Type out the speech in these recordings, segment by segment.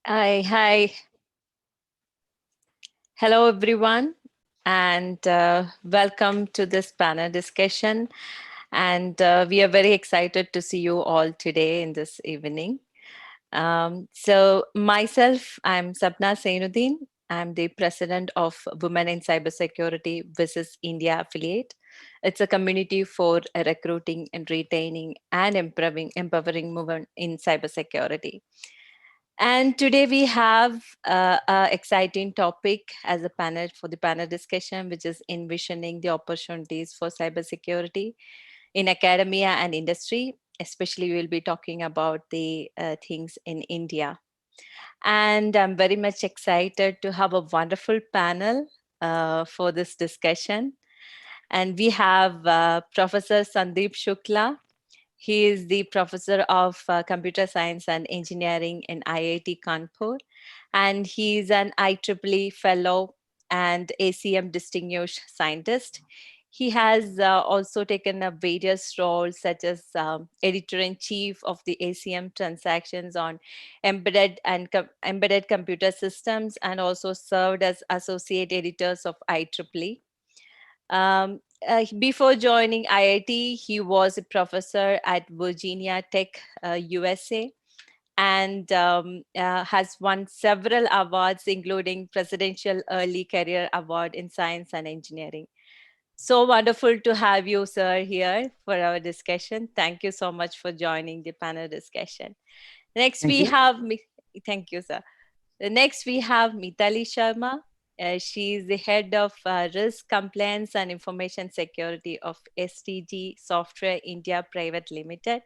Hi. Hello, everyone, and welcome to this panel discussion. And we are very excited to see you all today in this evening. So, myself, I'm Sabna Sainudeen. I'm the president of Women in Cybersecurity WiCyS India affiliate. It's a community for recruiting and retaining and empowering women in cybersecurity. And today we have an exciting topic as a panel for the panel discussion, which is envisioning the opportunities for cybersecurity in academia and industry. Especially, we will be talking about the things in India. And I'm very much excited to have a wonderful panel for this discussion. And we have Professor Sandeep Shukla. He is the professor of computer science and engineering in IIT Kanpur, and he is an IEEE fellow and ACM distinguished scientist. He has also taken up various roles such as editor-in-chief of the ACM transactions on embedded computer systems, and also served as associate editors of IEEE. Before joining IIT, he was a professor at Virginia Tech, USA, and has won several awards, including Presidential Early Career Award in Science and Engineering. So wonderful to have you, sir, here for our discussion. Thank you so much for joining the panel discussion. Next, Thank we you. have, thank you, sir. Next, we have Meetali Sharma. She is the head of risk compliance and information security of STG Software India Private Limited.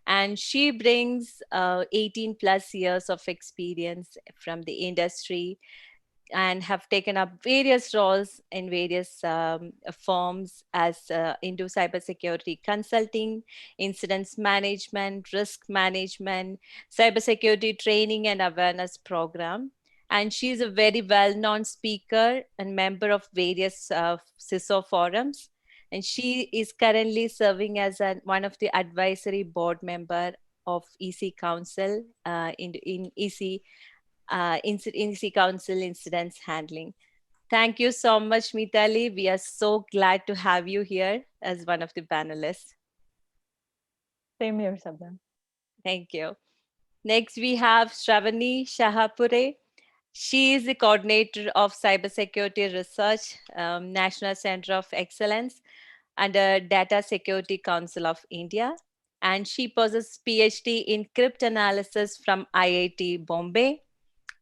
And she brings 18 plus years of experience from the industry and have taken up various roles in various firms as into cybersecurity consulting, incidents management, risk management, cybersecurity training and awareness program. And she's a very well-known speaker and member of various CISO forums. And she is currently serving as one of the advisory board member of EC Council in EC INC Council Incidents Handling. Thank you so much, Meetali. We are so glad to have you here as one of the panelists. Same here, Sabna. Thank you. Next, we have Shravani Shahapure. She is the coordinator of cybersecurity research, National Center of Excellence under Data Security Council of India. And she possesses PhD in cryptanalysis from IIT Bombay.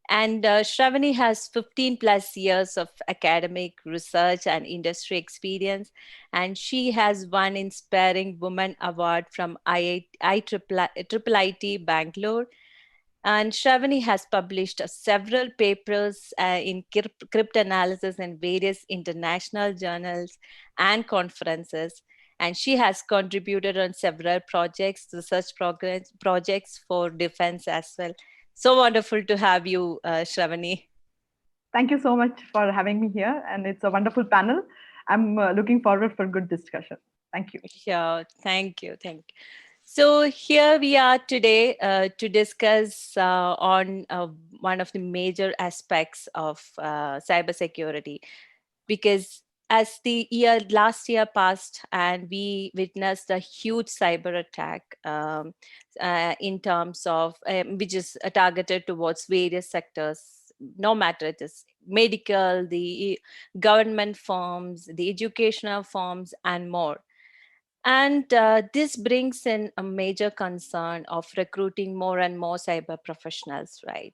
And Shravani has 15 plus years of academic research and industry experience. And she has won Inspiring Woman Award from IIIT Bangalore. And Shravani has published several papers in cryptanalysis in various international journals and conferences. And she has contributed on several projects, research projects for defense as well. So wonderful to have you, Shravani. Thank you so much for having me here, and it's a wonderful panel. I'm looking forward for good discussion. Thank you. Yeah, thank you. Thank you. So here we are today to discuss on one of the major aspects of cybersecurity, because as the last year passed and we witnessed a huge cyber attack, in terms of which is targeted towards various sectors, no matter it is medical, the government firms, the educational firms, and more. And this brings in a major concern of recruiting more and more cyber professionals, right?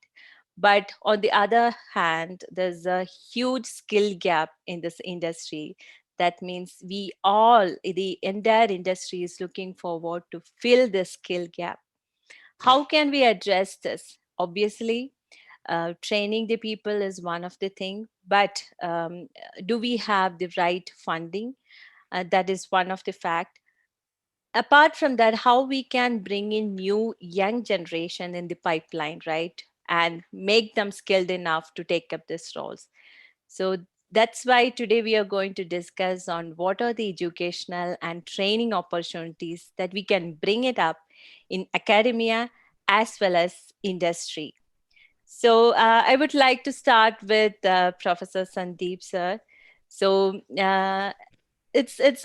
But on the other hand, there's a huge skill gap in this industry. That means the entire industry is looking forward to fill this skill gap. How can we address this? Obviously, training the people is one of the thing, but do we have the right funding? That is one of the fact. Apart from that, how we can bring in new young generation in the pipeline, right, and make them skilled enough to take up these roles. So that's why today we are going to discuss on what are the educational and training opportunities that we can bring it up in academia as well as industry. So I would like to start with Professor Sandeep, sir. So it's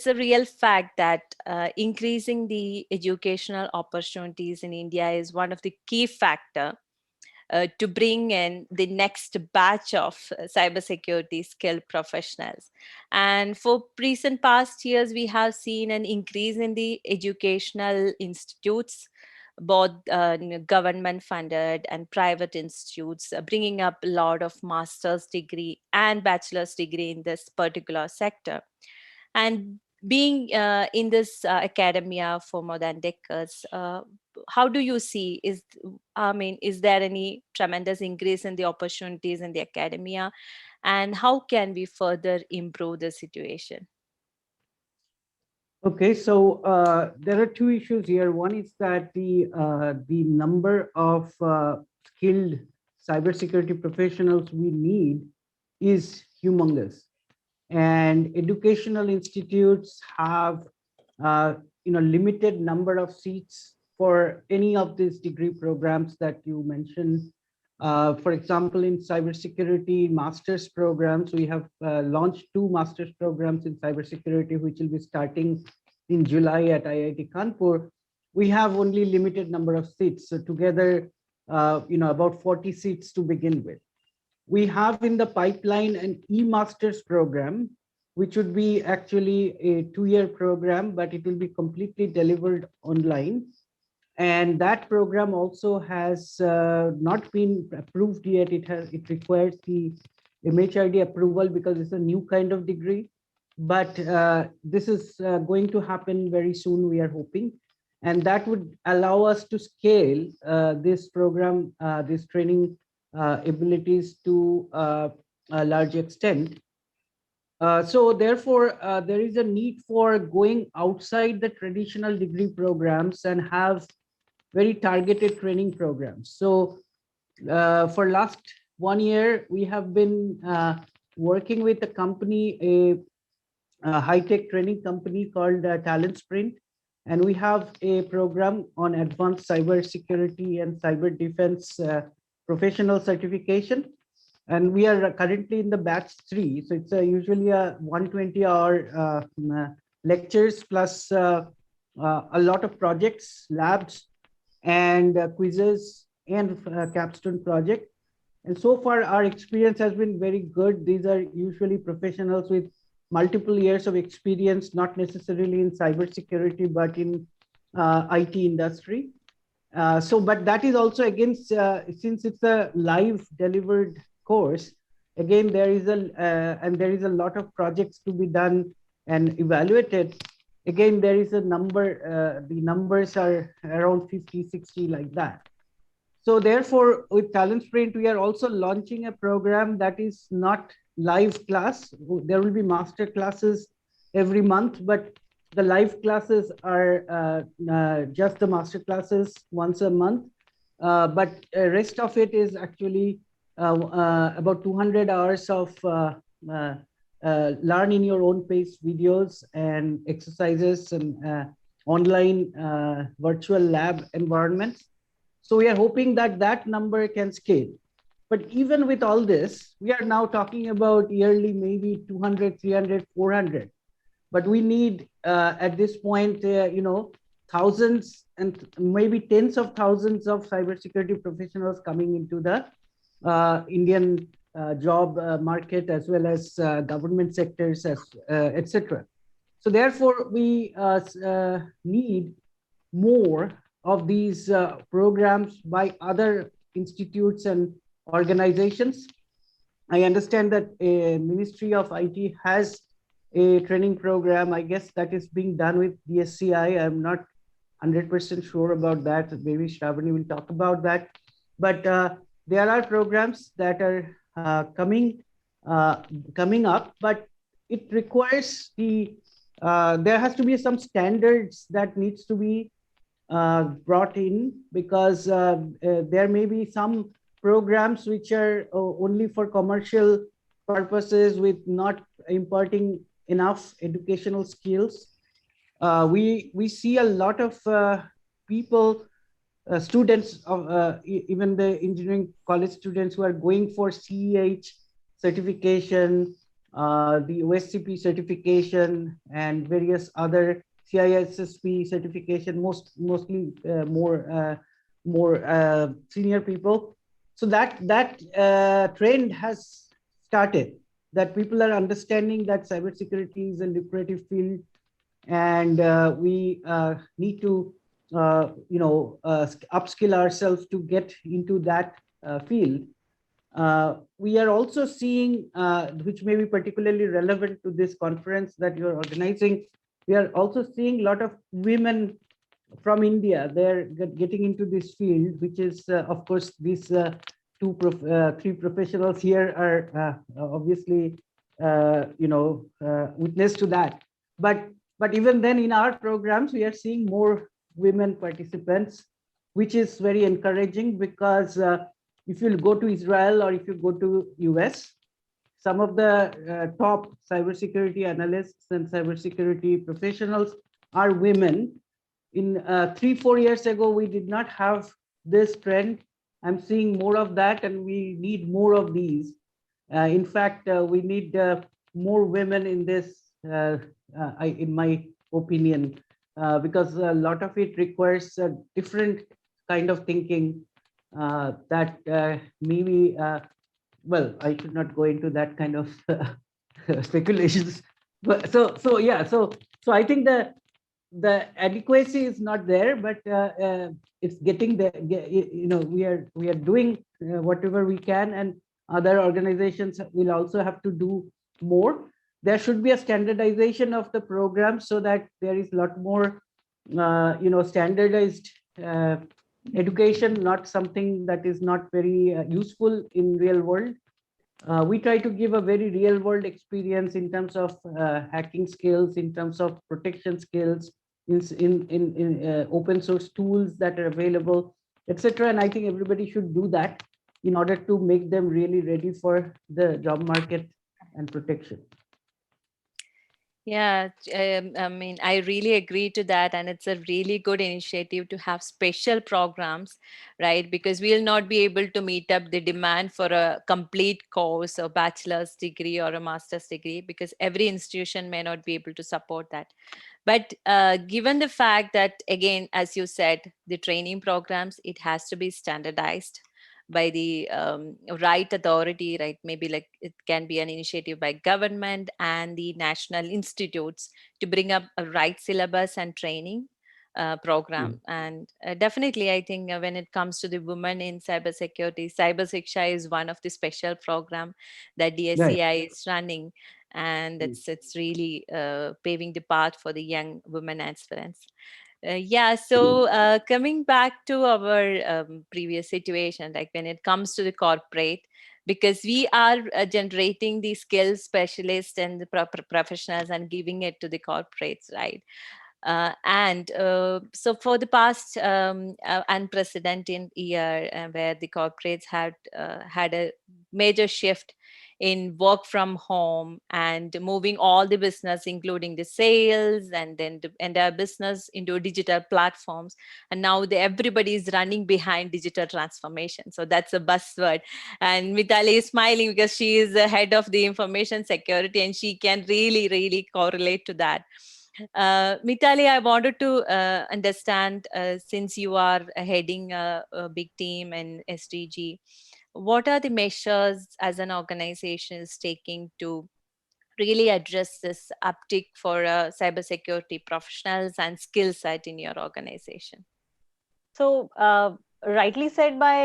a real fact that increasing the educational opportunities in India is one of the key factor to bring in the next batch of cybersecurity skilled professionals. And for recent past years, we have seen an increase in the educational institutes, both government funded and private institutes, bringing up a lot of master's degree and bachelor's degree in this particular sector. And being in this academia for more than decades, how do you see is there any tremendous increase in the opportunities in the academia, and how can we further improve the situation? Okay, so there are two issues here. One is that the number of skilled cybersecurity professionals we need is humongous, and educational institutes have uh, limited number of seats for any of these degree programs that you mentioned. For example, in cybersecurity master's programs, we have launched two master's programs in cybersecurity, which will be starting in July at IIT Kanpur. We have only limited number of seats, so together, about 40 seats to begin with. We have in the pipeline an e-masters program, which would be actually a 2-year program, but it will be completely delivered online. And that program also has not been approved yet. It requires the MHRD approval because it's a new kind of degree. But this is going to happen very soon, we are hoping. And that would allow us to scale this program, this training abilities to a large extent. So therefore, there is a need for going outside the traditional degree programs and have very targeted training programs. So for last 1 year, we have been working with a company, a high-tech training company called Talent Sprint, and we have a program on advanced cyber security and cyber defense professional certification. And we are currently in the batch 3. So it's usually a 120-hour lectures plus a lot of projects, labs, and quizzes and capstone project. And so far, our experience has been very good. These are usually professionals with multiple years of experience, not necessarily in cybersecurity, but in IT industry. But that is also against, since it's a live delivered course, again, there is a lot of projects to be done and evaluated. Again, there is a number, the numbers are around 50, 60 like that. So therefore, with Talent Sprint, we are also launching a program that is not live class. There will be master classes every month, but the live classes are just the master classes once a month. But rest of it is actually about 200 hours of learn in your own pace videos and exercises and online virtual lab environments. So we are hoping that that number can scale. But even with all this, we are now talking about yearly maybe 200, 300, 400. But we need at this point, thousands and maybe tens of thousands of cybersecurity professionals coming into the Indian job market, as well as government sectors, as etc. So therefore, we need more of these programs by other institutes and organizations. I understand that a Ministry of IT has a training program. I guess that is being done with DSCI. I'm not 100% sure about that. Maybe Shravani will talk about that. But there are programs that are coming up, but it requires there has to be some standards that needs to be brought in, because there may be some programs which are only for commercial purposes, with not imparting enough educational skills. We see a lot of people, students of even the engineering college students, who are going for CEH certification, the OSCP certification, and various other CISSP certification, mostly more senior people. So that trend has started, that people are understanding that cybersecurity is a lucrative field, and we need to upskill ourselves to get into that field. We are also seeing, which may be particularly relevant to this conference that you're organizing, we are also seeing a lot of women from India. They're getting into this field, which is, of course, these three professionals here are obviously, witness to that. But even then, in our programs, we are seeing more women participants, which is very encouraging, because if you go to Israel or if you go to US, some of the top cybersecurity analysts and cybersecurity professionals are women. In 3-4 years ago, we did not have this trend. I'm seeing more of that, and we need more of these. In fact, we need more women in this, in my opinion, because a lot of it requires a different kind of thinking that maybe, well, I should not go into that kind of speculations. But so I think the adequacy is not there, but it's getting there. We are doing whatever we can, and other organizations will also have to do more. There should be a standardization of the program, so that there is a lot more standardized education, not something that is not very useful in real world. We try to give a very real world experience in terms of hacking skills, in terms of protection skills, in open source tools that are available, etc. And I think everybody should do that in order to make them really ready for the job market and protection. Yeah, I mean, I really agree to that. And it's a really good initiative to have special programs, right? Because we'll not be able to meet up the demand for a complete course or bachelor's degree or a master's degree, because every institution may not be able to support that. But given the fact that, again, as you said, the training programs, it has to be standardized by the right authority, right? Maybe like it can be an initiative by government and the national institutes to bring up a right syllabus and training program. And definitely, I think when it comes to the women in cybersecurity, Cyber Siksha is one of the special program that Right. DSCI is running, and it's really paving the path for the young women aspirants. Yeah, so coming back to our previous situation, like when it comes to the corporate, because we are generating the skills specialists and the professionals and giving it to the corporates, right? And so for the past unprecedented year, where the corporates had a major shift in work from home and moving all the business, including the sales and then the entire business into digital platforms. And now everybody is running behind digital transformation. So that's a buzzword. And Mitali is smiling because she is the head of the information security and she can really, really correlate to that. Mitali, I wanted to understand, since you are heading a big team in SDG, what are the measures as an organization is taking to really address this uptick for cybersecurity professionals and skill set in your organization? So, rightly said by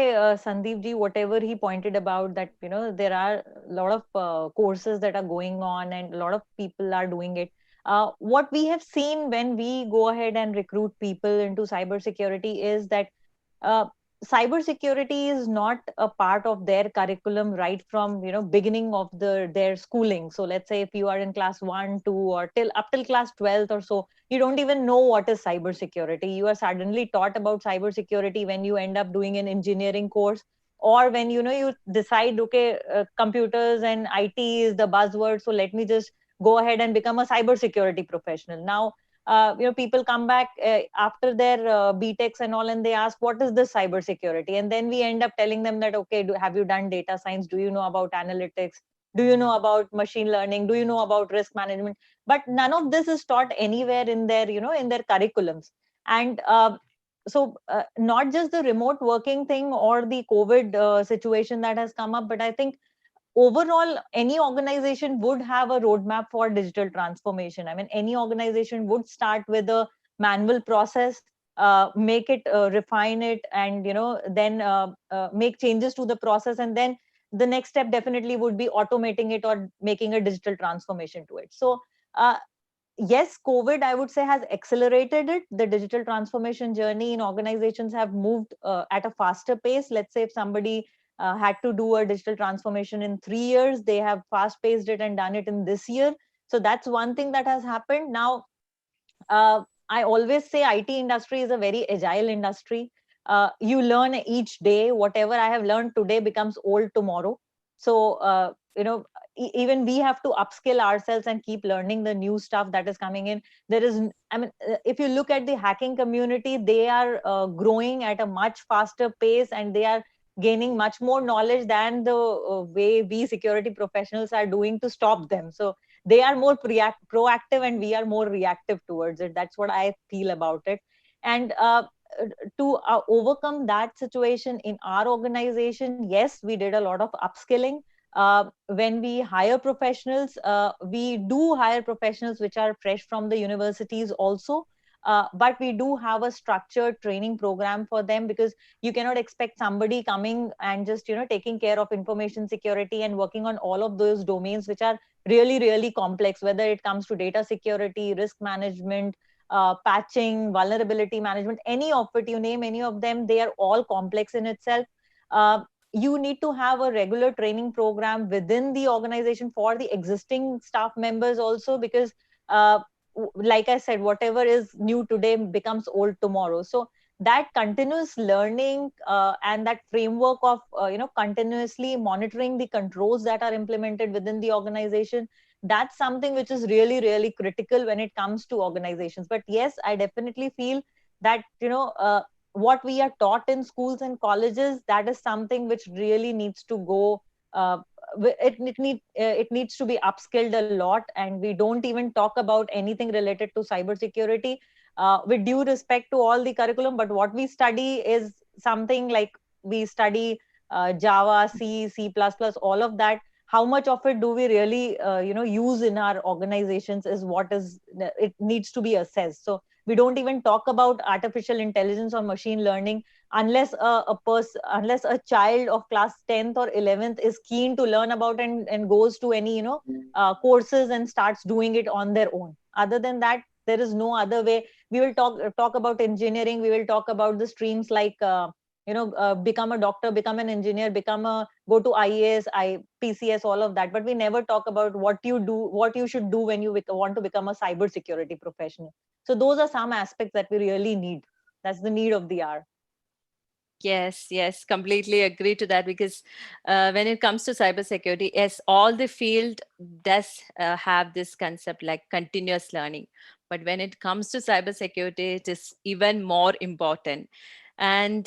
Sandeep ji, whatever he pointed about that, there are a lot of courses that are going on and a lot of people are doing it. What we have seen when we go ahead and recruit people into cybersecurity is that uh, cybersecurity is not a part of their curriculum right from beginning of their schooling. So let's say if you are in class 1, 2, or till class 12th or so, you don't even know what is cybersecurity. You are suddenly taught about cybersecurity when you end up doing an engineering course, or when you decide, okay, computers and IT is the buzzword, so let me just go ahead and become a cybersecurity professional. Now, people come back after their BTechs and all, and they ask, what is this cybersecurity? And then we end up telling them that, okay, have you done data science? Do you know about analytics? Do you know about machine learning? Do you know about risk management? But none of this is taught anywhere in their in their curriculums. And not just the remote working thing or the COVID situation that has come up, but I think overall any organization would have a roadmap for digital transformation. I mean, any organization would start with a manual process, make it, refine it, and then make changes to the process, and then the next step definitely would be automating it or making a digital transformation to it. So uh, yes, COVID, I would say, has accelerated it. The digital transformation journey in organizations have moved at a faster pace. Let's say if somebody had to do a digital transformation in 3 years, they have fast paced it and done it in this year. So that's one thing that has happened. Now, I always say IT industry is a very agile industry. You learn each day. Whatever I have learned today becomes old tomorrow. So even we have to upskill ourselves and keep learning the new stuff that is coming in. There is, I mean, if you look at the hacking community, they are growing at a much faster pace, and they are gaining much more knowledge than the way we security professionals are doing to stop them. So they are more proactive and we are more reactive towards it. That's what I feel about it. And to overcome that situation in our organization, yes, we did a lot of upskilling. When we hire professionals, we do hire professionals which are fresh from the universities also. But we do have a structured training program for them, because you cannot expect somebody coming and just taking care of information security and working on all of those domains which are really, really complex, whether it comes to data security, risk management, patching, vulnerability management, any of it, you name any of them, they are all complex in itself. You need to have a regular training program within the organization for the existing staff members also, because like I said, whatever is new today becomes old tomorrow. So that continuous learning and that framework of continuously monitoring the controls that are implemented within the organization, that's something which is really, really critical when it comes to organizations. But yes, I definitely feel that what we are taught in schools and colleges, that is something which really needs to go, uh, it needs to be upskilled a lot, and we don't even talk about anything related to cybersecurity, with due respect to all the curriculum. But what we study is something like, we study Java, C++, all of that. How much of it do we really use in our organizations is what is, it needs to be assessed. So we don't even talk about artificial intelligence or machine learning unless unless a child of class 10th or 11th is keen to learn about and goes to any courses and starts doing it on their own. Other than that, there is no other way. We will talk about engineering, we will talk about the streams like become a doctor, become an engineer, become a go to IAS, PCS, all of that, but we never talk about what you should do when you want to become a cyber security professional. So those are some aspects that we really need. That's the need of the hour. Yes, yes, completely agree to that because when it comes to cybersecurity, yes, all the field does have this concept like continuous learning. But when it comes to cybersecurity, it is even more important. And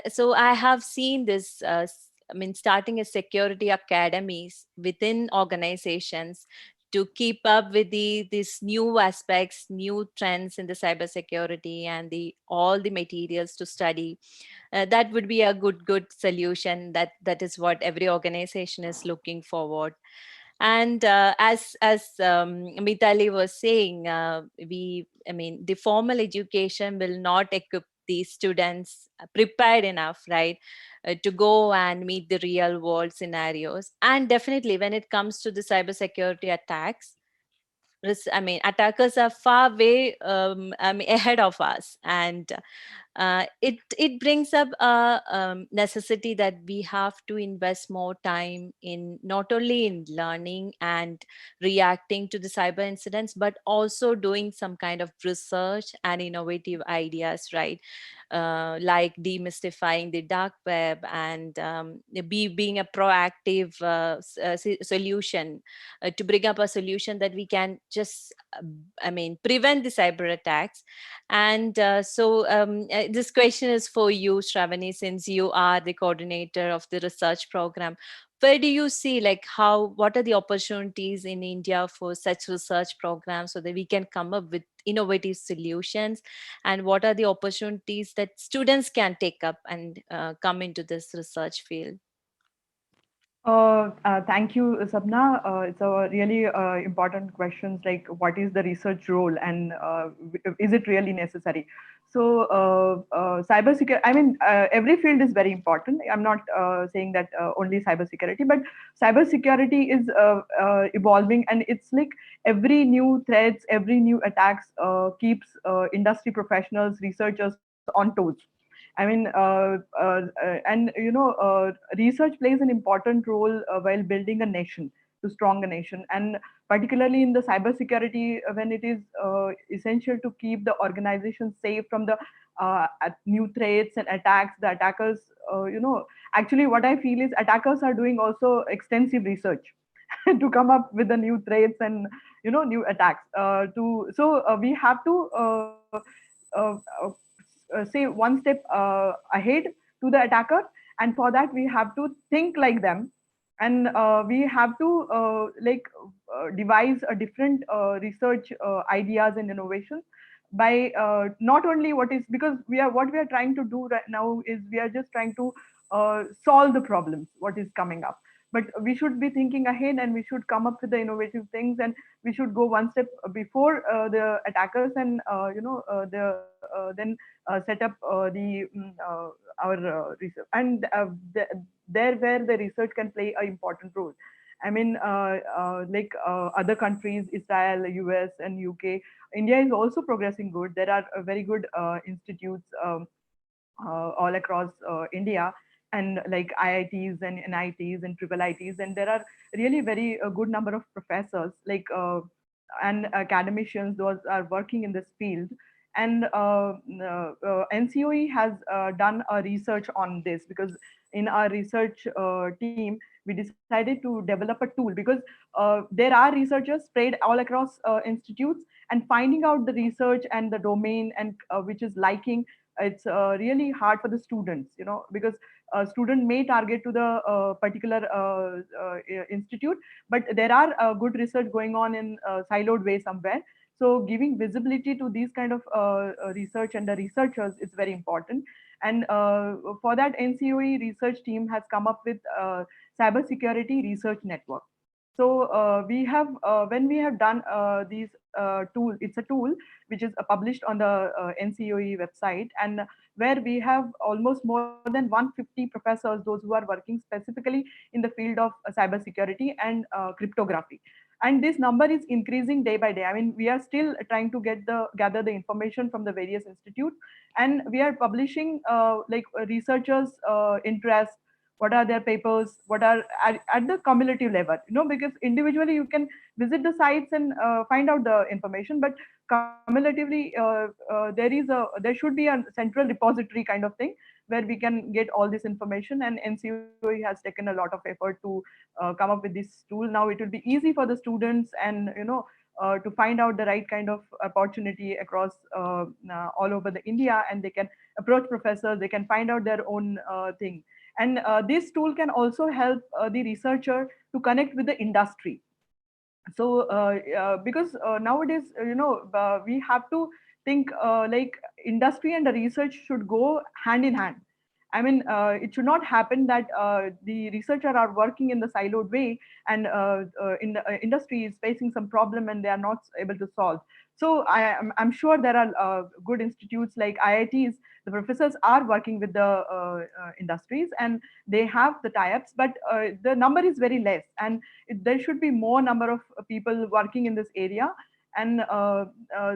so I have seen this, I mean, starting a security academies within organizations to keep up with these new aspects, new trends in the cybersecurity and the all the materials to study. That would be a good solution. That is what every organization is looking forward. And as Mitali was saying, we I mean the formal education will not equip these students prepared enough, right, to go and meet the real world scenarios. And definitely when it comes to the cybersecurity attacks, I mean, attackers are far way I mean, ahead of us, and it brings up a necessity that we have to invest more time in not only in learning and reacting to the cyber incidents, but also doing some kind of research and innovative ideas, right? Like demystifying the dark web and being a proactive solution to bring up a solution that we can just, I mean, prevent the cyber attacks. And this question is for you, Shravani, since you are the coordinator of the research program. Where do you see, like, what are the opportunities in India for such research programs so that we can come up with innovative solutions? And what are the opportunities that students can take up and come into this research field? Thank you, Sabna. It's a really important questions like what is the research role and is it really necessary? So, cybersecurity. I mean, every field is very important. I'm not saying that only cybersecurity, but cybersecurity is evolving, and it's like every new threats, every new attacks keeps industry professionals, researchers on toes. I mean, and research plays an important role while building a nation to strong a nation, and particularly in the cybersecurity when it is essential to keep the organization safe from the new threats and attacks. The attackers, actually, what I feel is attackers are doing also extensive research to come up with the new threats and new attacks. To so we have to uh, uh, say one step ahead to the attacker, and for that we have to think like them, and we have to devise a different research ideas and innovations by not only what is, because what we are trying to do right now is we are just trying to solve the problems what is coming up, but we should be thinking ahead and we should come up with the innovative things, and we should go one step before the attackers, and then set up our research, and there where the research can play an important role. I mean, other countries, Israel, US, and UK, India is also progressing good. There are very good institutes all across India, and like IITs and NITs and triple ITs, and there are really very good number of professors and academicians those are working in this field. And NCOE has done a research on this, because in our research team we decided to develop a tool, because there are researchers spread all across institutes, and finding out the research and the domain and which is liking, it's really hard for the students, because a student may target to the particular institute, but there are good research going on in siloed way somewhere. So giving visibility to these kind of research and the researchers is very important. And for that, NCOE research team has come up with cybersecurity research network. So we have when we have done these tool, it's a tool which is published on the NCOE website, and where we have almost more than 150 professors, those who are working specifically in the field of cybersecurity and cryptography. And this number is increasing day by day. I mean, we are still trying to gather the information from the various institutes, and we are publishing researchers interest, what are their papers, what are at the cumulative level, because individually you can visit the sites and find out the information, but cumulatively there should be a central repository kind of thing where we can get all this information, and NCOE has taken a lot of effort to come up with this tool. Now it will be easy for the students and to find out the right kind of opportunity across all over the India, and they can approach professors, they can find out their own thing. And this tool can also help the researcher to connect with the industry. So because nowadays we have to think like industry and the research should go hand in hand. I mean, it should not happen that the researcher are working in the siloed way, and in the industry is facing some problem and they are not able to solve. So I'm sure there are good institutes like IITs. The professors are working with the industries, and they have the tie-ups, but the number is very less, and there should be more number of people working in this area. And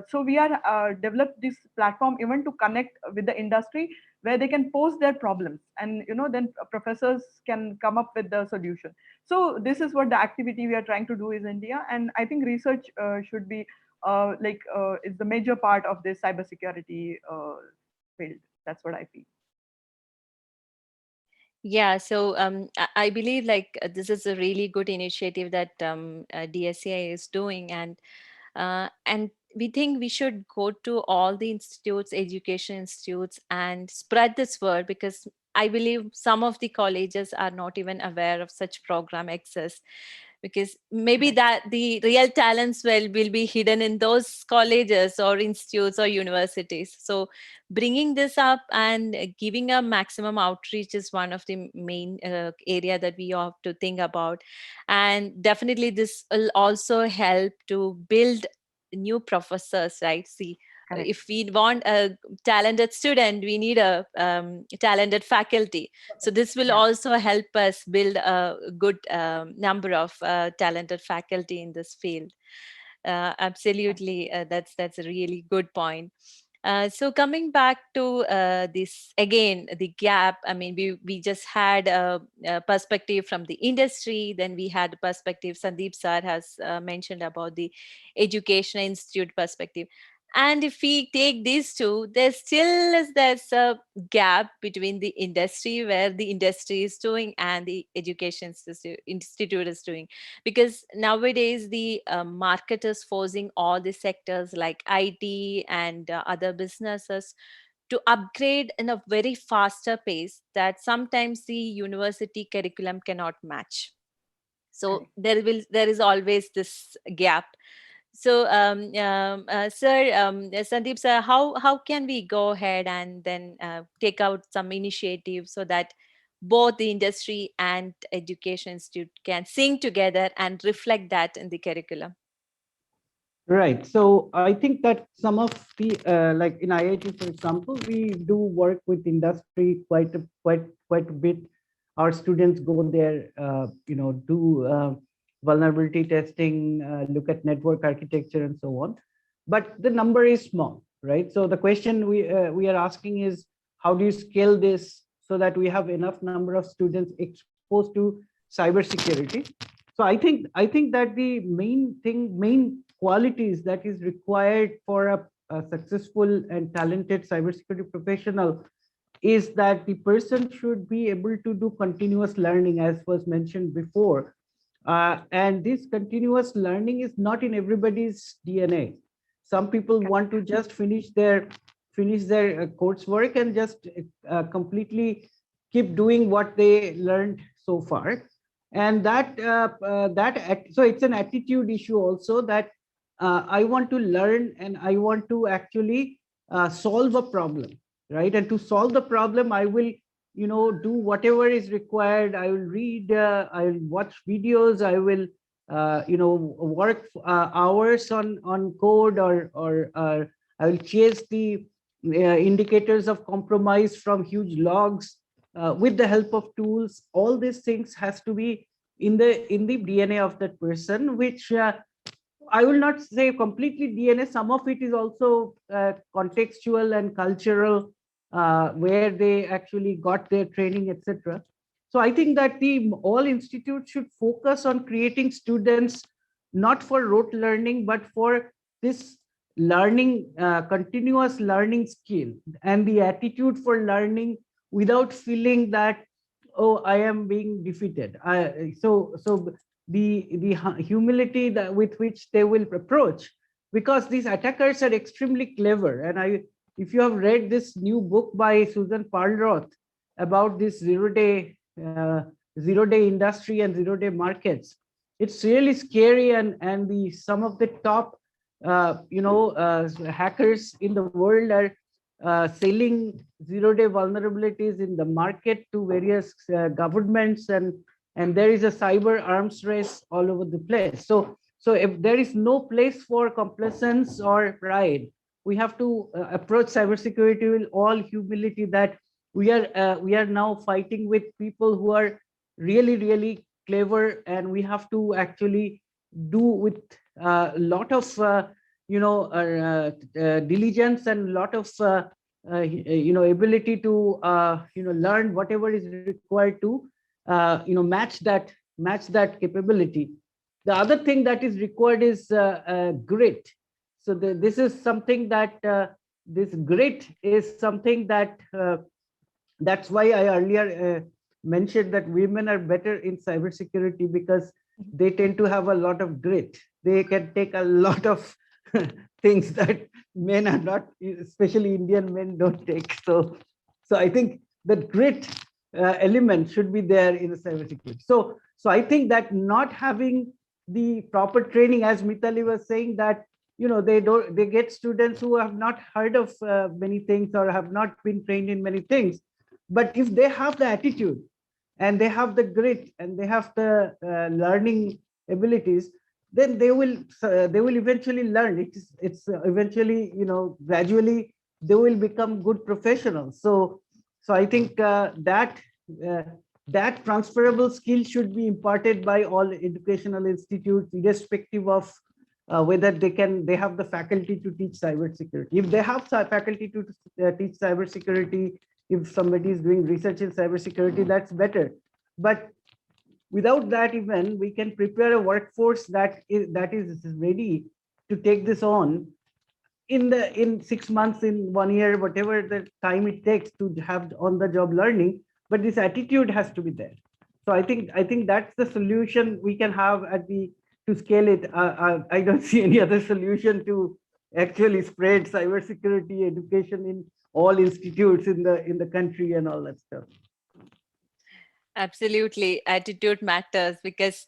so we are developed this platform even to connect with the industry, where they can post their problems, and then professors can come up with the solution. So this is what the activity we are trying to do is India, and I think research should be is the major part of this cybersecurity field. That's what I feel. Yeah, so I believe like this is a really good initiative that DSCI is doing, and we think we should go to all the institutes, education institutes, and spread this word, because I believe some of the colleges are not even aware of such program exists, because maybe Correct. that the real talents will be hidden in those colleges or institutes or universities. So bringing this up and giving a maximum outreach is one of the main area that we have to think about. And definitely this will also help to build new professors, right? See, Correct. if we want a talented student, we need a talented faculty. So this will Yeah. also help us build a good number of talented faculty in this field. Absolutely, that's a really good point. So coming back to this again, the gap. I mean, we just had a perspective from the industry. Then we had a perspective. Sandeep sir has mentioned about the education institute perspective. And if we take these two, there's a gap between the industry, where the industry is doing, and the institute is doing, because nowadays the market is forcing all the sectors like IT and other businesses to upgrade in a very faster pace that sometimes the university curriculum cannot match. So Correct. there is always this gap. So sir, Sandeep sir, how can we go ahead and then take out some initiatives so that both the industry and education institute can sing together and reflect that in the curriculum? Right. So I think that some of the like in IIT, for example, we do work with industry quite a bit. Our students go there, do vulnerability testing, look at network architecture, and so on. But the number is small, right? So the question we are asking is, how do you scale this so that we have enough number of students exposed to cybersecurity? So I think that the main qualities that is required for a successful and talented cybersecurity professional is that the person should be able to do continuous learning, as was mentioned before. And this continuous learning is not in everybody's DNA. Some people want to just finish their coursework and just completely keep doing what they learned so far. And so it's an attitude issue also, that I want to learn and I want to actually solve a problem, right? And to solve the problem, I will do whatever is required. I will read, I will watch videos, I will work hours on code, or I will chase the indicators of compromise from huge logs with the help of tools. All these things has to be in the DNA of that person, which I will not say completely DNA. Some of it is also contextual and cultural, where they actually got their training, etc. So I think that the all institutes should focus on creating students not for rote learning, but for this learning, continuous learning skill, and the attitude for learning without feeling that, oh, I am being defeated. So the humility that with which they will approach, because these attackers are extremely clever. And if you have read this new book by Susan Parlroth about this zero day industry and zero-day markets, it's really scary. And the some of the top hackers in the world are selling zero-day vulnerabilities in the market to various governments, and there is a cyber arms race all over the place. So if there is no place for complacence or pride, we have to approach cybersecurity with all humility, that we are now fighting with people who are really, really clever, and we have to actually do with a lot of diligence and a lot of ability to learn whatever is required to match that capability. The other thing that is required is grit. So this is something that this grit is something that that's why I earlier mentioned that women are better in cybersecurity, because they tend to have a lot of grit. They can take a lot of things that men are not, especially Indian men, don't take. So I think that grit element should be there in the cybersecurity. So I think that not having the proper training, as Meetali was saying, that they get students who have not heard of many things or have not been trained in many things. But if they have the attitude and they have the grit and they have the learning abilities, then they will eventually learn. It's eventually, gradually they will become good professionals. So I think uh, that transferable skill should be imparted by all educational institutes, irrespective of whether they have the faculty to teach cybersecurity. If they have faculty to teach cybersecurity, if somebody is doing research in cybersecurity, that's better. But without that, even we can prepare a workforce that is ready to take this on in 6 months, in 1 year, whatever the time it takes to have on the job learning. But this attitude has to be there. So I think that's the solution we can have to scale it. I don't see any other solution to actually spread cybersecurity education in all institutes in the country and all that stuff. Absolutely, attitude matters, because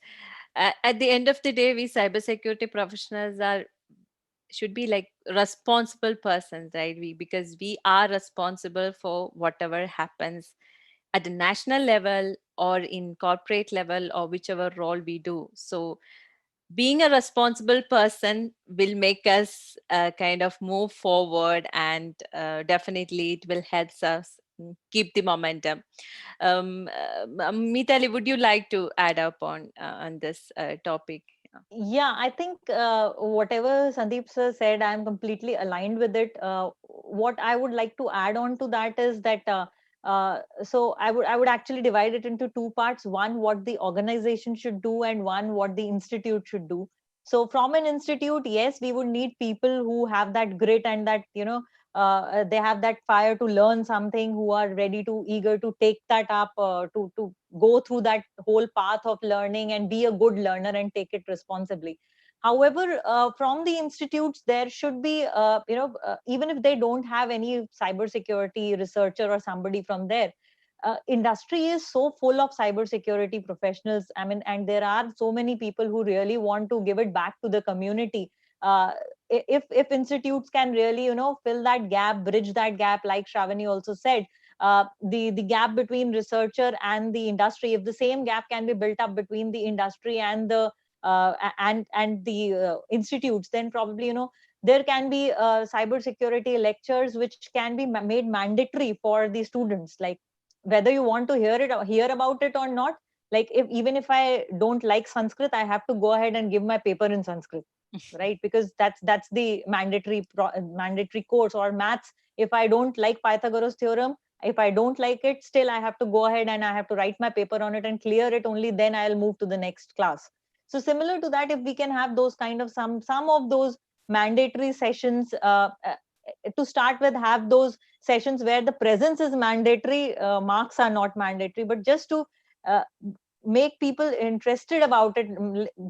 at the end of the day, we cybersecurity professionals are should be like responsible persons, right? Because we are responsible for whatever happens at the national level or in corporate level or whichever role we do. So being a responsible person will make us kind of move forward, and definitely it will help us keep the momentum. Mitali, would you like to add up on this topic? Yeah, I think whatever Sandeep sir said, I'm completely aligned with it. What I would like to add on to that is that so I would actually divide it into two parts. One, what the organization should do, and one, what the institute should do. So from an institute, yes, we would need people who have that grit and that they have that fire to learn something, who are ready to eager to take that up, to go through that whole path of learning and be a good learner and take it responsibly. However, from the institutes, there should be even if they don't have any cybersecurity researcher or somebody from there, industry is so full of cybersecurity professionals. I mean, and there are so many people who really want to give it back to the community. uh, if institutes can really fill that gap, bridge that gap, like Shravani also said, the gap between researcher and the industry, if the same gap can be built up between the industry and the the institutes, then probably there can be cybersecurity lectures which can be made mandatory for the students, like whether you want to hear it or hear about it or not. Like, if even if I don't like Sanskrit, I have to go ahead and give my paper in Sanskrit, right? Because that's the mandatory mandatory course. Or maths, if I don't like Pythagoras theorem, If I don't like it, still I have to go ahead and I have to write my paper on it and clear it. Only then I'll move to the next class. So similar to that, if we can have those kind of some of those mandatory sessions, to start with, have those sessions where the presence is mandatory, marks are not mandatory, but just to uh, make people interested about it,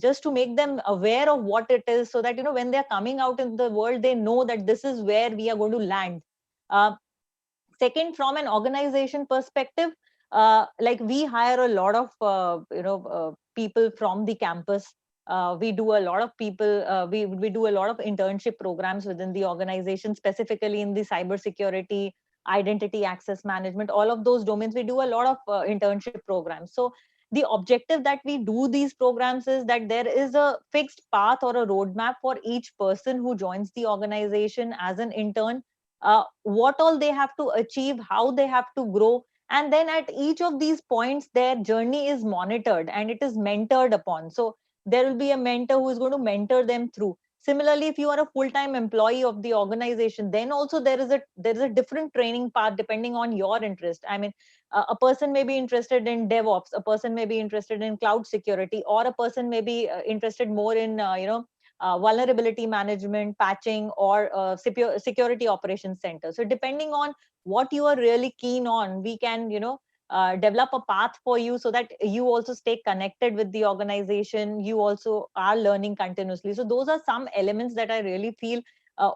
just to make them aware of what it is, so that when they're coming out in the world, they know that this is where we are going to land. uh, Second, from an organization perspective, like we hire a lot of people from the campus. We do a lot of people we do a lot of internship programs within the organization, specifically in the cybersecurity, identity access management, all of those domains. We do a lot of internship programs. So the objective that we do these programs is that there is a fixed path or a roadmap for each person who joins the organization as an intern, what all they have to achieve, how they have to grow. And then at each of these points, their journey is monitored and it is mentored upon. So there will be a mentor who is going to mentor them through. Similarly, if you are a full-time employee of the organization, then also there is a different training path depending on your interest. I mean, a person may be interested in DevOps, a person may be interested in cloud security, or a person may be interested more in vulnerability management, patching, or security operations center. So depending on what you are really keen on, we can develop a path for you, so that you also stay connected with the organization, you also are learning continuously. So those are some elements that I really feel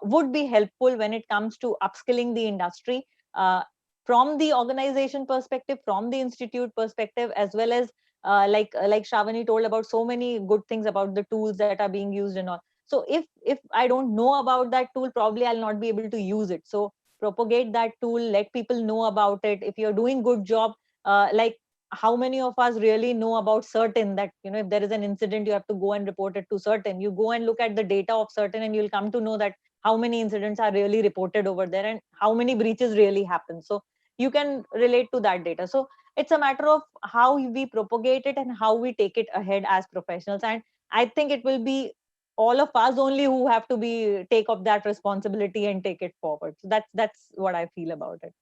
would be helpful when it comes to upskilling the industry, uh, from the organization perspective, from the institute perspective, as well as like Shravani told about so many good things about the tools that are being used and all. So if I don't know about that tool, probably I'll not be able to use it. So propagate that tool, let people know about it. If you're doing good job, like how many of us really know about certain, that if there is an incident, you have to go and report it to certain. You go and look at the data of certain, and you'll come to know that how many incidents are really reported over there and how many breaches really happen. So you can relate to that data. So it's a matter of how we propagate it and how we take it ahead as professionals. And I think it will be all of us only who have to be take up that responsibility and take it forward. So that's what I feel about it.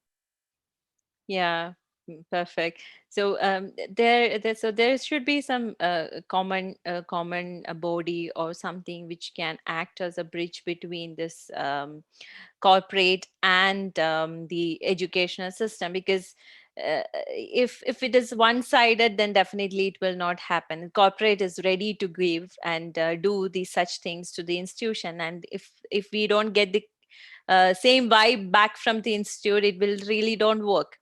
Yeah, perfect. So so there should be some common body or something which can act as a bridge between this corporate and the educational system, because if it is one sided, then definitely it will not happen. Corporate is ready to give and do the such things to the institution, and if we don't get the same vibe back from the institute, it will really don't work.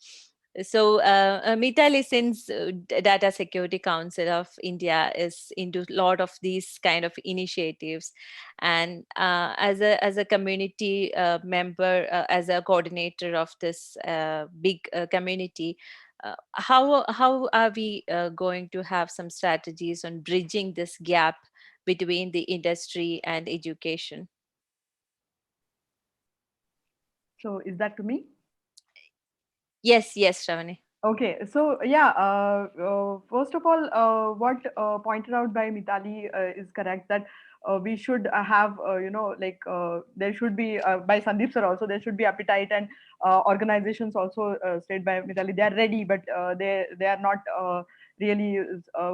So, Meetali, since Data Security Council of India is into a lot of these kind of initiatives, and as a community member, as a coordinator of this big community, how are we going to have some strategies on bridging this gap between the industry and education? So is that to me? Yes, yes, Shravani. Okay, so yeah, first of all, what pointed out by Mitali is correct, that we should have, there should be, by Sandeep sir also, there should be appetite, and organizations also stated by Mitali, they are ready, but they are not really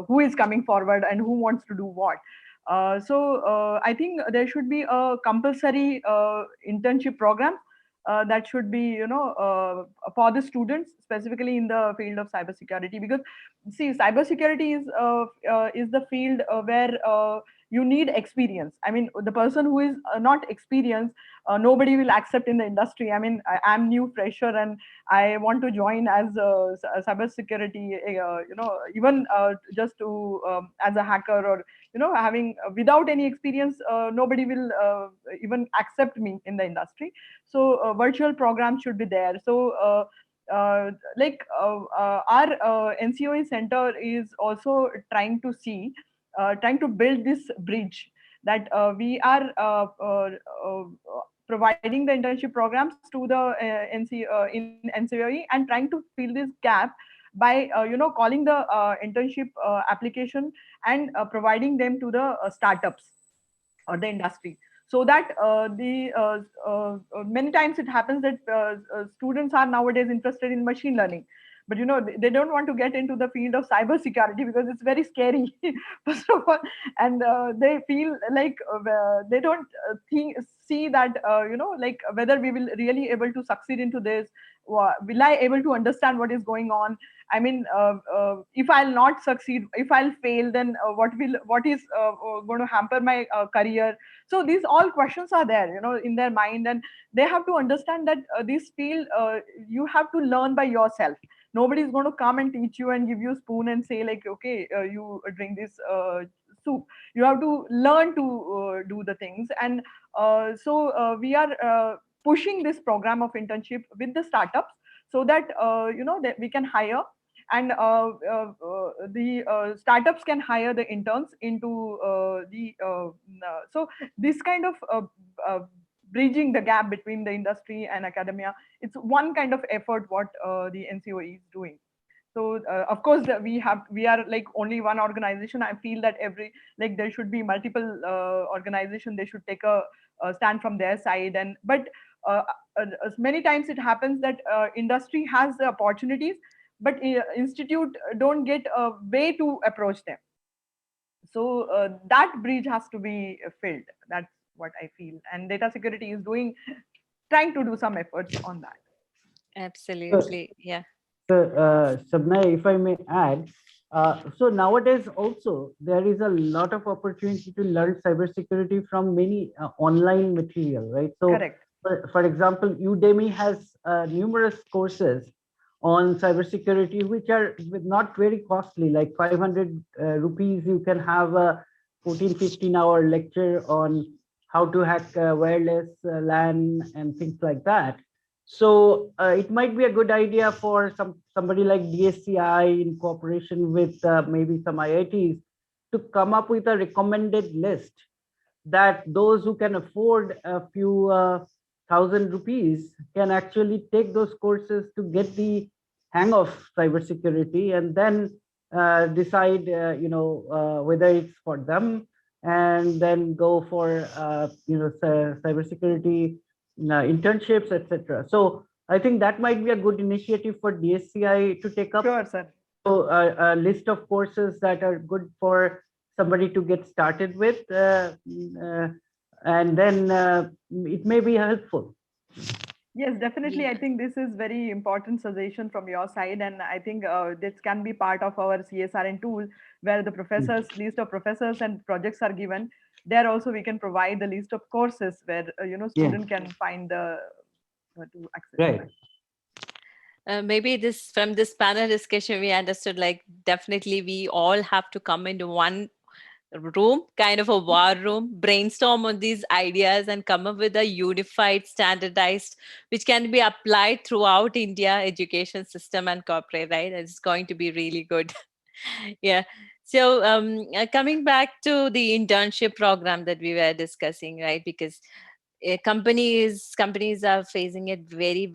who is coming forward and who wants to do what. So I think there should be a compulsory internship program that should be for the students, specifically in the field of cybersecurity. Because see, cybersecurity is the field where you need experience. I mean, the person who is not experienced, nobody will accept in the industry. I mean, I'm new fresher and I want to join as a cybersecurity, even just to as a hacker, or having without any experience, nobody will even accept me in the industry. So virtual programs should be there. So our NCOE center is also trying to build this bridge, that we are providing the internship programs to the in NCOE, and trying to fill this gap by calling the internship application, and providing them to the startups or the industry. so that many times it happens that students are nowadays interested in machine learning, but they don't want to get into the field of cyber security because it's very scary first of all, and they feel like they don't see that like whether we will really able to succeed into this. Will I able to understand what is going on? I mean, if I'll not succeed, if I'll fail, then what is going to hamper my career? So these all questions are there, in their mind, and they have to understand that this field, you have to learn by yourself. Nobody is going to come and teach you and give you a spoon and say like, okay, you drink this soup. You have to learn to do the things, and so we are pushing this program of internship with the startups, so that that we can hire, and the startups can hire the interns into the so this kind of uh, bridging the gap between the industry and academia, it's one kind of effort what the NCOE is doing. So of course we are like only one organization. I feel that every, like, there should be multiple organization, they should take a stand from their side, and but uh, many times it happens that industry has the opportunities, but institute don't get a way to approach them. So that bridge has to be filled. That's what I feel, and data security is doing, trying to do some efforts on that. So, Absolutely. Yeah. Sabna, if I may add, so nowadays also there is a lot of opportunity to learn cybersecurity from many online material, right? So, Correct. for example, Udemy has numerous courses on cybersecurity, which are not very costly, like 500 rupees. You can have a 14, 15-hour lecture on how to hack wireless LAN and things like that. So it might be a good idea for somebody like DSCI in cooperation with maybe some IITs to come up with a recommended list that those who can afford a few thousand rupees can actually take those courses to get the hang of cybersecurity, and then decide, whether it's for them, and then go for, cybersecurity internships, etc. So I think that might be a good initiative for DSCI to take up. Sure, sir. So a list of courses that are good for somebody to get started with, and then it may be helpful. Yes, definitely. Yeah. I think this is very important suggestion from your side, and I think this can be part of our CSRN tool, where the professors list of professors and projects are given. There also we can provide the list of courses where Yeah, student can find the to access. right. Maybe this from this panel discussion we understood, like, definitely we all have to come into one room, kind of a war room, brainstorm on these ideas and come up with a unified, standardized, which can be applied throughout India education system and corporate, right? It's going to be really good. Yeah. So coming back to the internship program that we were discussing, right? Because companies are facing it very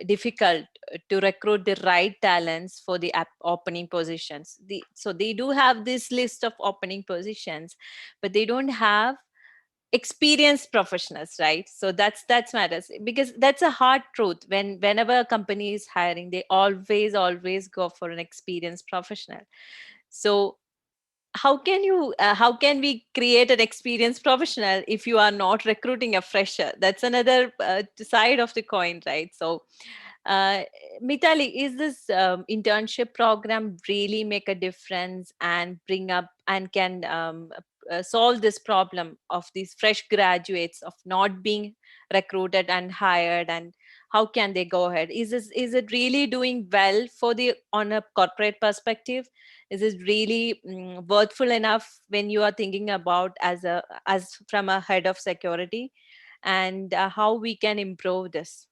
difficult to recruit the right talents for the opening positions. So they do have this list of opening positions, but they don't have experienced professionals, right? So that's matters, because that's a hard truth. Whenever a company is hiring, they always go for an experienced professional. So how can we create an experienced professional if you are not recruiting a fresher? That's another side of the coin, right? So uh, Mitali, is this internship program really make a difference and bring up and can solve this problem of these fresh graduates of not being recruited and hired, and how can they go ahead? Is it really doing well for the on a corporate perspective? Is it really worthful enough when you are thinking about as from a head of security, and how we can improve this?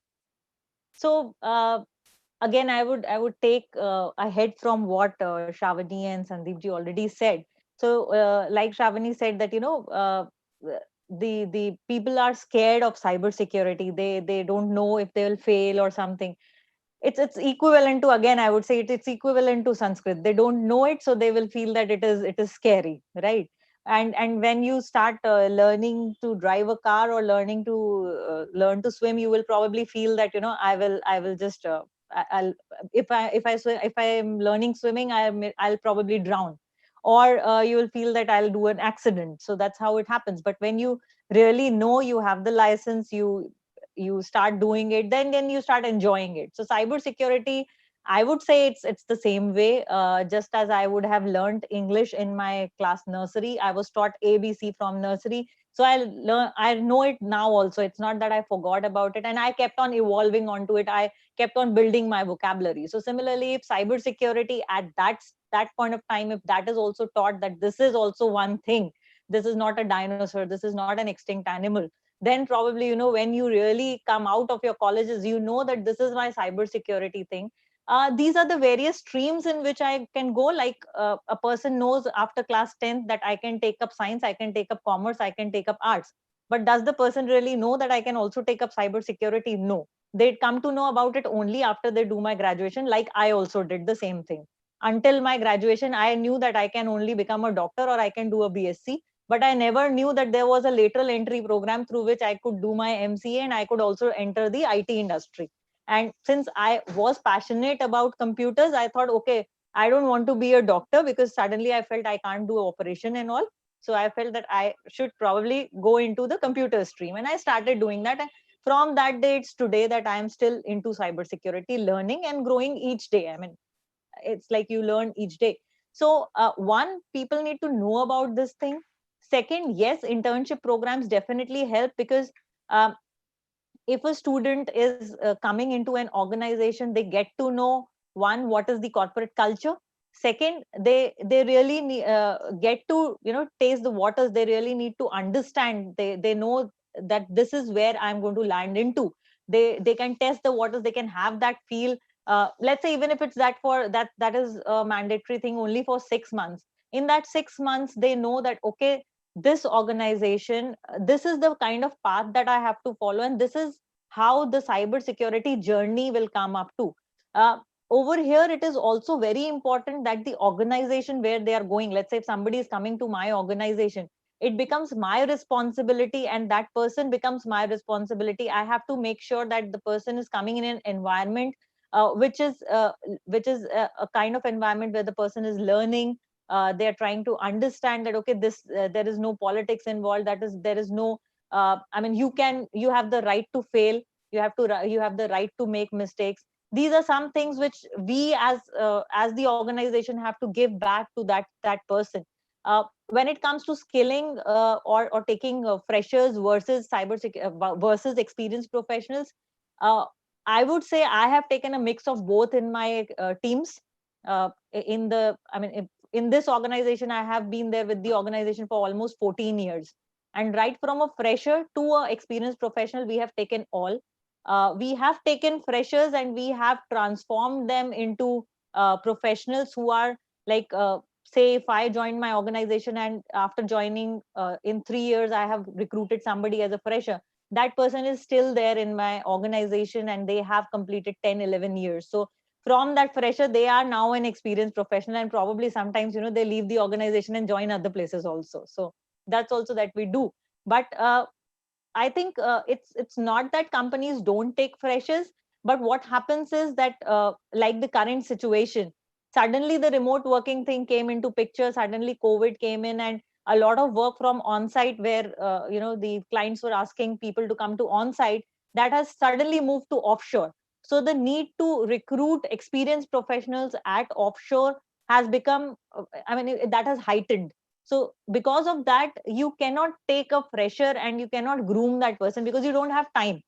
So again, I would take ahead from what Shravani and Sandeep ji already said. So like Shravani said that the people are scared of cybersecurity. They don't know if they will fail or something. It's equivalent to, again, I would say it's equivalent to Sanskrit. They don't know it, so they will feel that it is scary, right? And when you start learning to drive a car or learn to swim, you will probably feel that, I will just I'll if I am learning swimming, I'll probably drown, or you will feel that I'll do an accident. So that's how it happens. But when you really know you have the license, you start doing it, then you start enjoying it. So cybersecurity, I would say it's the same way. Just as I would have learned English in my class nursery, I was taught ABC from nursery. So I know it now also. It's not that I forgot about it, and I kept on evolving onto it. I kept on building my vocabulary. So similarly, if cybersecurity at that point of time, if that is also taught that this is also one thing, this is not a dinosaur, this is not an extinct animal, then probably, when you really come out of your colleges, you know that this is my cybersecurity thing. These are the various streams in which I can go. Like a person knows after class 10th that I can take up science, I can take up commerce, I can take up arts. But does the person really know that I can also take up cybersecurity? No. They come to know about it only after they do my graduation, like I also did the same thing. Until my graduation, I knew that I can only become a doctor or I can do a BSc. But I never knew that there was a lateral entry program through which I could do my MCA and I could also enter the IT industry. And since I was passionate about computers, I thought, okay, I don't want to be a doctor, because suddenly I felt I can't do operation and all. So I felt that I should probably go into the computer stream, and I started doing that. And from that day, it's today that I am still into cybersecurity, learning and growing each day. I mean, it's like you learn each day. So one, people need to know about this thing. Second, yes, internship programs definitely help, because um, if a student is coming into an organization, they get to know, one, what is the corporate culture. Second, they really get to taste the waters. They really need to understand. They know that this is where I'm going to land into. They can test the waters, they can have that feel. Let's say, even if it's that is a mandatory thing only for 6 months. In that 6 months, they know that, okay, this organization, this is the kind of path that I have to follow, and this is how the cyber security journey will come up to. uh, Over here, it is also very important that the organization where they are going, let's say if somebody is coming to my organization, it becomes my responsibility, and that person becomes my responsibility. I have to make sure that the person is coming in an environment which is a kind of environment where the person is learning. They are trying to understand that, okay, this there is no politics involved, that is, there is no I mean, you have the right to fail, you have the right to make mistakes. These are some things which we as the organization have to give back to that person. When it comes to skilling, or taking freshers versus versus experienced professionals, uh, I would say I have taken a mix of both in my teams. In the I mean in this organization, I have been there with the organization for almost 14 years. And right from a fresher to a experienced professional, we have taken all. We have taken freshers and we have transformed them into professionals who are like, say, if I joined my organization and after joining in 3 years, I have recruited somebody as a fresher, that person is still there in my organization and they have completed 10, 11 years. So from that fresher, they are now an experienced professional, and probably sometimes, they leave the organization and join other places also. So that's also that we do. But I think it's not that companies don't take freshers, but what happens is that, like the current situation, suddenly the remote working thing came into picture. Suddenly, COVID came in, and a lot of work from on-site, where the clients were asking people to come to on-site, that has suddenly moved to offshore. So the need to recruit experienced professionals at offshore has become, I mean, that has heightened. So because of that, you cannot take a fresher and you cannot groom that person, because you don't have time.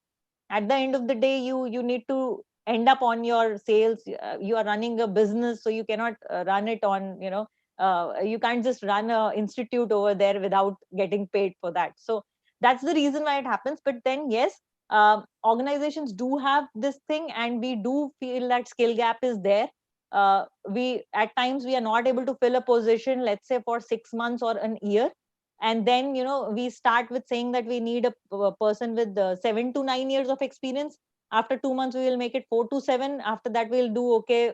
At the end of the day, you need to end up on your sales. You are running a business, so you cannot run it on, you can't just run a institute over there without getting paid for that. So that's the reason why it happens. But then, yes, organizations do have this thing, and we do feel that skill gap is there. We at times we are not able to fill a position, let's say for 6 months or an year, and then, we start with saying that we need a person with 7 to 9 years of experience. After 2 months, we will make it 4 to 7. After that, we'll do, okay,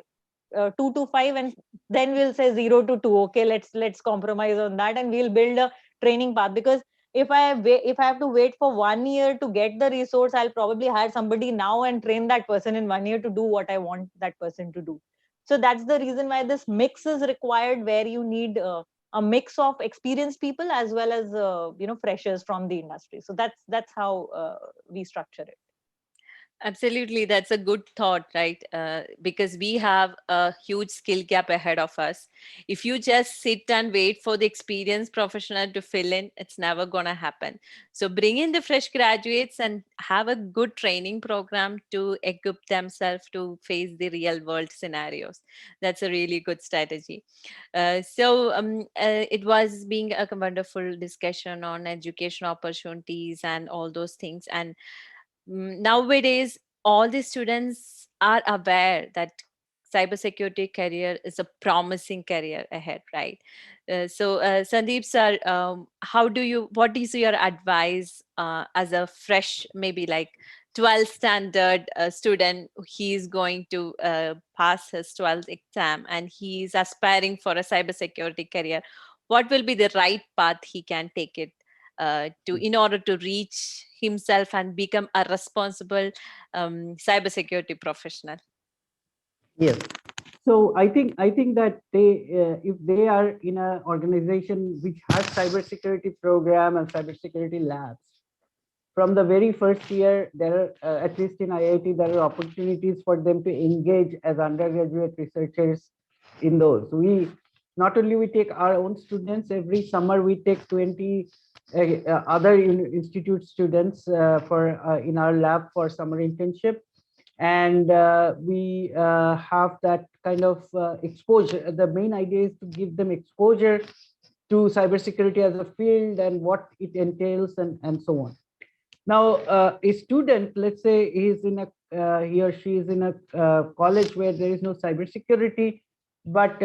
2 to 5, and then we'll say 0 to 2. Okay, let's compromise on that, and we'll build a training path. Because if I have to wait for 1 year to get the resource, I'll probably hire somebody now and train that person in 1 year to do what I want that person to do. So that's the reason why this mix is required, where you need a mix of experienced people as well as freshers from the industry. So that's how we structure it. Absolutely, that's a good thought, right? Because we have a huge skill gap ahead of us. If you just sit and wait for the experienced professional to fill in, it's never going to happen. So bring in the fresh graduates and have a good training program to equip themselves to face the real world scenarios. That's a really good strategy. It was being a wonderful discussion on education opportunities and all those things. And nowadays all the students are aware that cybersecurity career is a promising career ahead, right? Sandeep sir, how do you, what is your advice as a fresh, maybe like 12th standard student? He is going to pass his 12th exam and he is aspiring for a cybersecurity career. What will be the right path he can take it to, in order to reach himself and become a responsible cybersecurity professional? Yes. So I think that they if they are in an organization which has cybersecurity program and cybersecurity labs, from the very first year, there are at least in IIT there are opportunities for them to engage as undergraduate researchers in those. We not only we take our own students, every summer we take 20 other institute students for in our lab for summer internship, and we have that kind of exposure. The main idea is to give them exposure to cybersecurity as a field and what it entails, and so on. Now, a student, let's say he's in a he or she is in a college where there is no cybersecurity, but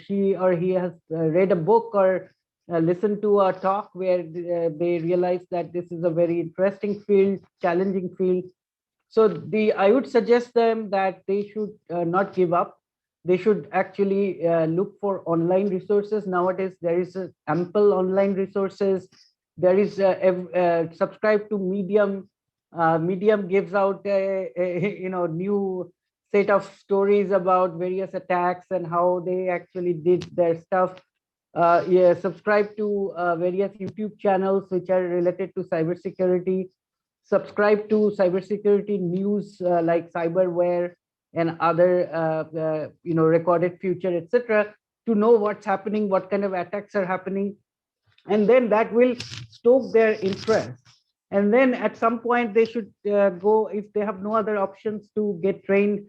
she or he has read a book or listened to a talk where they realize that this is a very interesting field, challenging field. So I would suggest them that they should not give up. They should actually look for online resources. Nowadays, there is ample online resources. There is subscribe to Medium. Medium gives out new set of stories about various attacks and how they actually did their stuff. Yeah, subscribe to various YouTube channels which are related to cybersecurity. Subscribe to cybersecurity news like cyberware and other recorded future, etc., to know what's happening, what kind of attacks are happening, and then that will stoke their interest. And then at some point they should go, if they have no other options to get trained,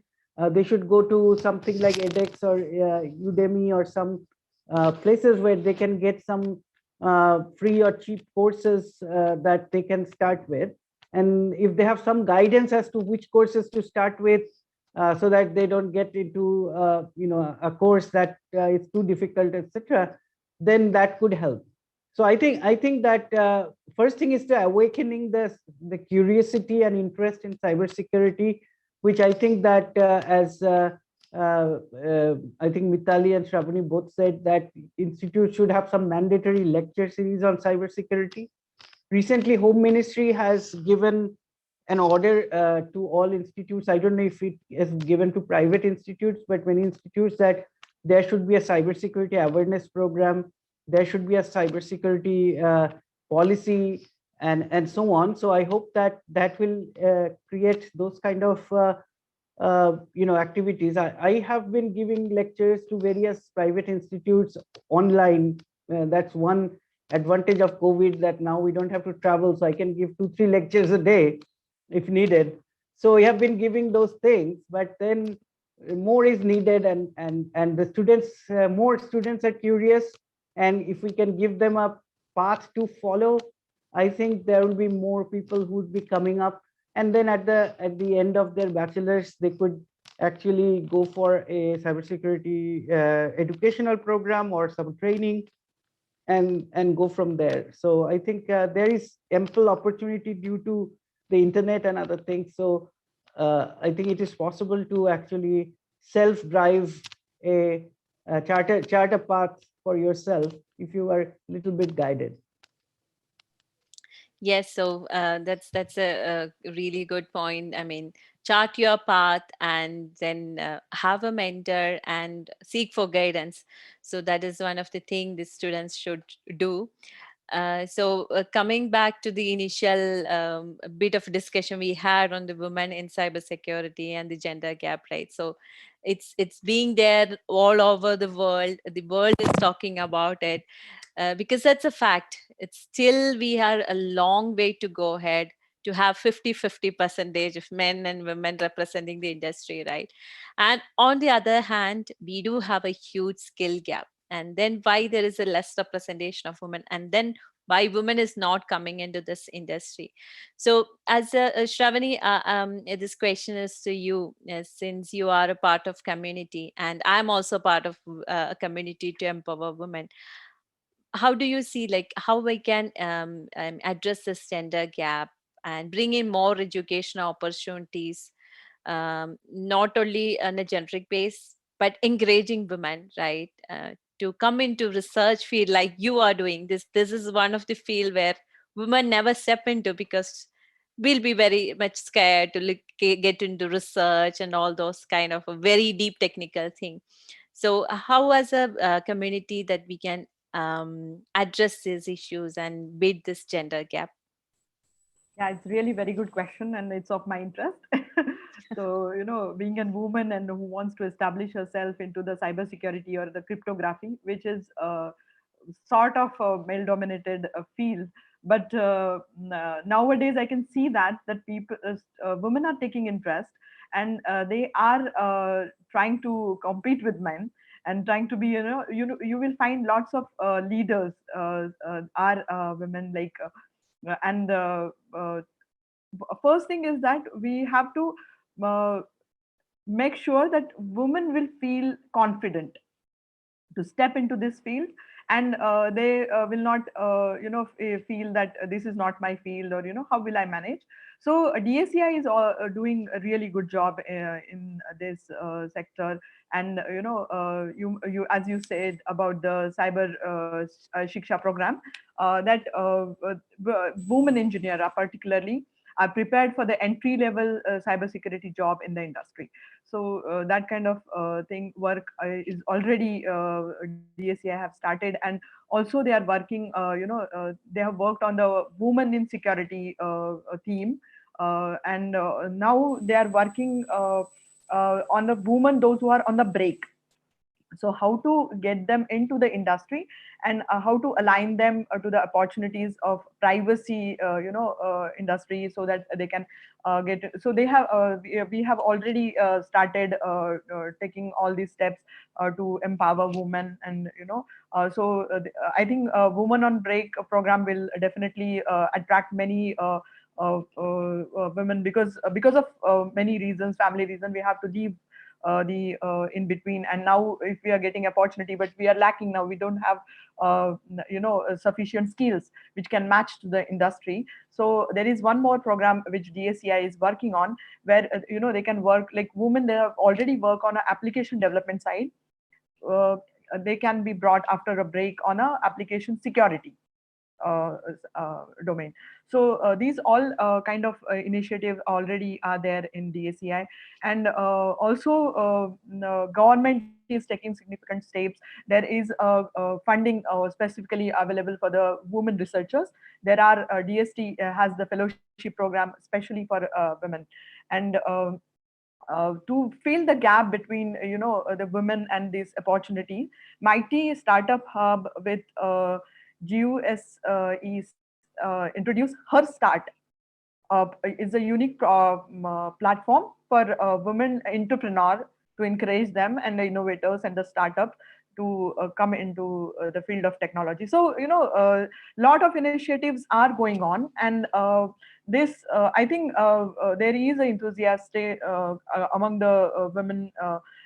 they should go to something like edX or Udemy or some places where they can get some free or cheap courses that they can start with. And if they have some guidance as to which courses to start with, so that they don't get into a course that is too difficult, etc., then that could help. So I think that first thing is to awakening the curiosity and interest in cybersecurity, which I think that as I think Meetali and Shravani both said, that institutes should have some mandatory lecture series on cybersecurity. Recently, Home Ministry has given an order to all institutes. I don't know if it is given to private institutes, but many institutes, that there should be a cybersecurity awareness program. There should be a cybersecurity policy, and so on. So I hope that that will create those kind of activities. I have been giving lectures to various private institutes online. That's one advantage of COVID, that now we don't have to travel, so I can give 2-3 lectures a day if needed. So we have been giving those things, but then more is needed, and the students, more students are curious, and if we can give them a path to follow, I think there will be more people who would be coming up, and then at the end of their bachelor's, they could actually go for a cybersecurity educational program or some training, and go from there. So I think there is ample opportunity due to the internet and other things. So I think it is possible to actually self-drive a chart a path for yourself if you are a little bit guided. Yes, so that's a really good point. I mean, chart your path and then have a mentor and seek for guidance. So that is one of the things the students should do. Coming back to the initial bit of discussion we had on the women in cybersecurity and the gender gap, right? So it's being there all over the world. The world is talking about it because that's a fact. It's still we are a long way to go ahead to have 50-50 percentage of men and women representing the industry, right? And on the other hand, we do have a huge skill gap. And then why there is a less representation of women, and then why women is not coming into this industry. So as Shravani, this question is to you, since you are a part of community and I'm also part of a community to empower women. How do you see, like, how we can address this gender gap and bring in more educational opportunities, not only on a generic base but encouraging women, right, to come into research field like you are doing. This is one of the field where women never step into because we'll be very much scared to get into research and all those kind of a very deep technical thing. So how as a community that we can address these issues and beat this gender gap? Yeah, it's really very good question, and it's of my interest. So, being a woman and who wants to establish herself into the cybersecurity or the cryptography, which is sort of a male-dominated field, but nowadays I can see that people, women are taking interest, and they are trying to compete with men and trying to be, you will find lots of leaders are women, like and first thing is that we have to uh, make sure that women will feel confident to step into this field, and they will not feel that this is not my field, or how will I manage. So DSCI is doing a really good job in this sector. And you, as you said about the cyber shiksha program, that women engineer are particularly are prepared for the entry level cybersecurity job in the industry. So that kind of thing work is already DSCI have started, and also they are working. They have worked on the women in security theme, and now they are working on the women, those who are on the break. So how to get them into the industry, and how to align them to the opportunities of privacy industry, so that they can get. So they have we have already started taking all these steps to empower women. And I think women on break program will definitely attract many women, because of many reasons, family reason, we have to leave the in between. And now if we are getting opportunity, but we are lacking now, we don't have sufficient skills which can match to the industry. So there is one more program which DSCI is working on, where they can work like women. They have already work on an application development side. uh, they can be brought after a break on a application security domain. So these all kind of initiatives already are there in DSCI. And also government is taking significant steps. There is funding specifically available for the women researchers. There are DST has the fellowship program especially for women. And to fill the gap between the women and this opportunity, Mighty Startup Hub with GUS introduced Her Start. Is a unique platform for women entrepreneur, to encourage them and the innovators and the startup to come into the field of technology. So a lot of initiatives are going on, and this I think there is an enthusiastic among the women,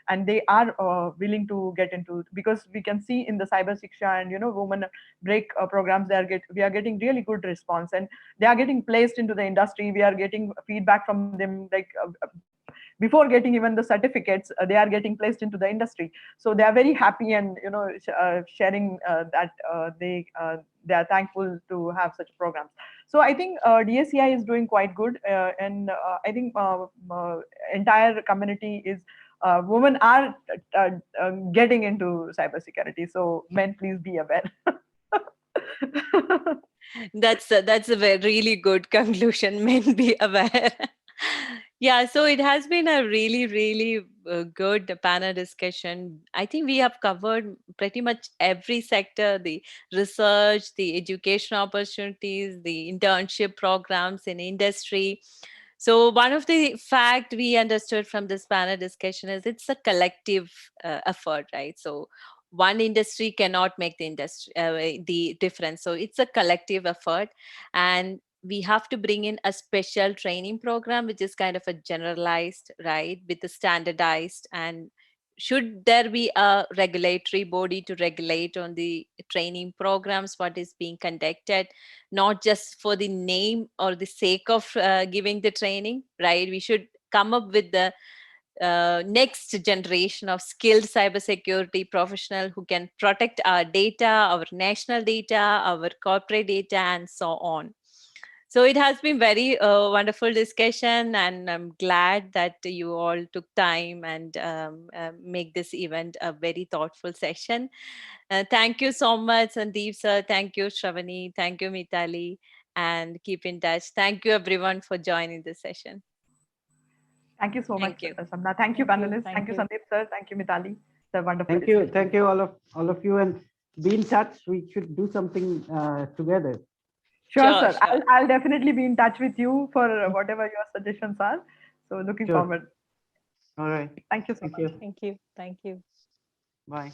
and they are willing to get into, because we can see in the cyber shiksha and women break programs, we are getting really good response, and they are getting placed into the industry. We are getting feedback from them, like before getting even the certificates, they are getting placed into the industry. So they are very happy, and sharing that they are thankful to have such programs. So I think DSCI is doing quite good, and I think entire community is women are getting into cybersecurity. So men, please be aware. That's a really good conclusion. Men be aware. Yeah, so it has been a really good panel discussion. I think we have covered pretty much every sector: the research, the education opportunities, the internship programs in industry. So one of the fact we understood from this panel discussion is it's a collective effort, right? So one industry cannot make the industry the difference, so it's a collective effort. And we have to bring in a special training program which is kind of a generalized, right, with the standardized. And should there be a regulatory body to regulate on the training programs what is being conducted, not just for the name or the sake of giving the training, right? We should come up with the next generation of skilled cybersecurity professional who can protect our data, our national data, our corporate data, and so on. So it has been very wonderful discussion, and I'm glad that you all took time and make this event a very thoughtful session. Thank you so much, Sandeep sir. Thank you, Shravani. Thank you, Meetali. And keep in touch. Thank you, everyone, for joining this session. Thank you so much, Thank you. Sabna. Thank you, Thank you. panelists. Thank Thank you, you. Sandeep sir. Thank you, Meetali. It's a wonderful discussion. Thank you, all of you, and be in touch. We should do something together. Sure, Sure, sir. sure. I'll definitely be in touch with you for whatever your suggestions are. So looking Sure. forward. All right. Thank you so Thank much. you. Thank you. Thank you. Bye.